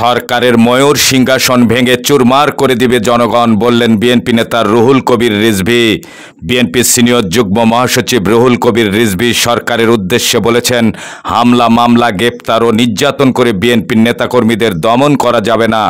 সরকারের ময়ূর সিংহাসন ভেঙে চুরমার করে দিবে জনগণ, বললেন বিএনপি নেতা রুহুল কবির রিজভী। বিএনপির সিনিয়র যুগ্ম মহাসচিব রুহুল কবির রিজভী সরকারের উদ্দেশ্যে বলেছেন, হামলা, মামলা, গ্রেপ্তার ও নির্যাতন করে বিএনপির নেতাকর্মীদের দমন করা যাবে না।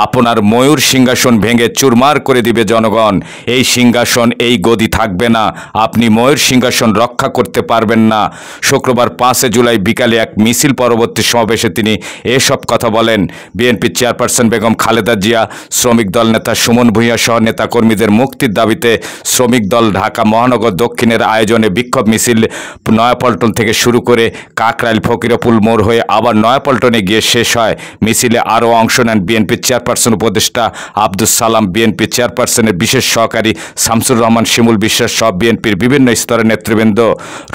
আপনার ময়ূর সিংহাসন ভেঙে চুরমার করে দিবে জনগণ। এই সিংহাসন, এই গদি থাকবে না। আপনি ময়ূর সিংহাসন রক্ষা করতে পারবেন না। শুক্রবার 5 জুলাই বিকালে এক মিছিল পরবর্তী সমাবেশে তিনি এসব কথা বলেন। বিএনপির চেয়ারপারসন বেগম খালেদা জিয়া, শ্রমিক দল নেতা সুমন ভূঁইয়া সহ নেতাকর্মীদের মুক্তির দাবিতে শ্রমিক দল ঢাকা মহানগর দক্ষিণের আয়োজনে বিক্ষোভ মিছিল নয়াপল্টন থেকে শুরু করে কাকরাইল ফকিরপুল মোড় হয়ে আবার নয়াপল্টনে গিয়ে শেষ হয়। মিছিলে আরও অংশ নেন বিএনপির চেয়ারপারসন উপদেষ্টা আব্দুস সালাম, বিএনপি চেয়ারপারসনের বিশেষ সহকারী শামসুর রহমান শিমুল বিশ্বাস সহ বিএনপির বিভিন্ন স্তরের নেতৃবৃন্দ।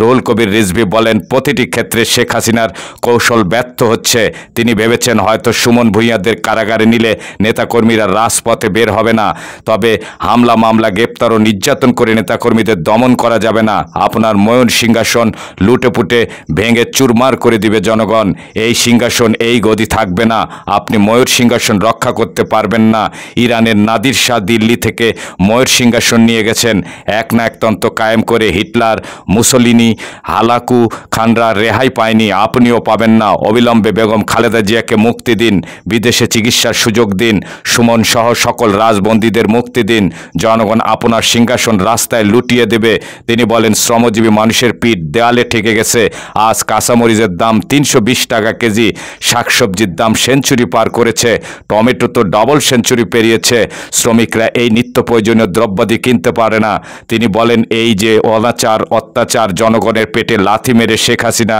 রুহুল কবির রিজভী বলেন, প্রতিটি ক্ষেত্রে শেখ হাসিনার কৌশল ব্যর্থ হচ্ছে। তিনি ভেবেছেন হয়তো সুমন ভূঁইয়াদের কারাগারে নিলে নেতাকর্মীরা রাজপথে বের হবে না, তবে হামলা, মামলা, গ্রেপ্তার ও নির্যাতন করে নেতাকর্মীদের দমন করা যাবে না। আপনার ময়ূর সিংহাসন লুটেপুটে ভেঙে চুরমার করে দিবে জনগণ। এই সিংহাসন, এই গদি থাকবে না। আপনি ময়ূর সিংহাসন রক্ষা করতে পারবেন না। ইরানের নাদির শাহ দিল্লি থেকে ময়ূর সিংহাসন নিয়ে গেছেন। এক না একতন্ত্র কায়েম করে হিটলার, মুসোলিনি, হালাকু খানরা রেহাই পায়নি, আপনিও পাবেন না। অবিলম্বে বেগম খালেদা জিয়াকে মুক্তি দিন, বিদেশে চিকিৎসার সুযোগ দিন, সুমন সহ সকল রাজবন্দীদের মুক্তি দিন। জনগণ আপনার সিংহাসন রাস্তায় লুটিয়ে দেবে। তিনি বলেন, শ্রমজীবী মানুষের পিঠ দেয়ালে ঠেকে গেছে। আজ কাঁচামরিচের দাম 320 টাকা কেজি, শাকসবজির দাম সেঞ্চুরি পার করেছে, টমেটো তো ডবল সেঞ্চুরি পেরিয়েছে। শ্রমিকরা এই নিত্য প্রয়োজনীয় দ্রব্যাদি কিনতে পারে না। তিনি বলেন, এই যে অনাচার, অত্যাচার, জনগণের পেটে লাথি মেরে শেখ হাসিনা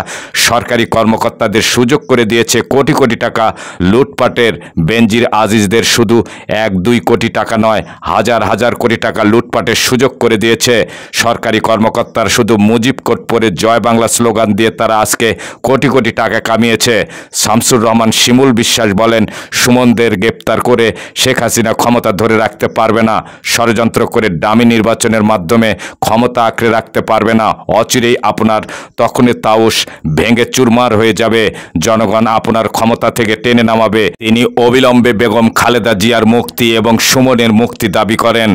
সরকারি কর্মকর্তাদের সুযোগ করে দিয়েছে কোটি কোটি টাকা লুটপাটের। বেনজির আজিজদের শুধু 1-2 কোটি টাকা নয়, হাজার হাজার কোটি টাকা লুটপাটের সুযোগ করে দিয়েছে। সরকারি কর্মকর্তারা শুধু মুজিব কোট পরে জয় বাংলা স্লোগান দিয়ে তারা আজকে কোটি কোটি টাকা কামিয়েছে। শামসুর রহমান শিমুল বিশ্বাস বলেন, সুমনদের গ্রেপ্তার করে শেখ হাসিনা ক্ষমতা ধরে রাখতে পারবে না। ষড়যন্ত্র করে ডামি নির্বাচনের মাধ্যমে ক্ষমতা আঁকড়ে রাখতে পারবে না। অচিরেই আপনার তখনই তাউস ভেঙে চুরমার হয়ে যাবে। জনগণ আপনার ক্ষমতা থেকে টেনে নামাবে। তিনি অবিলম্বে বেগম খালেদা জিয়ার মুক্তি এবং সুমনের মুক্তি দাবি করেন।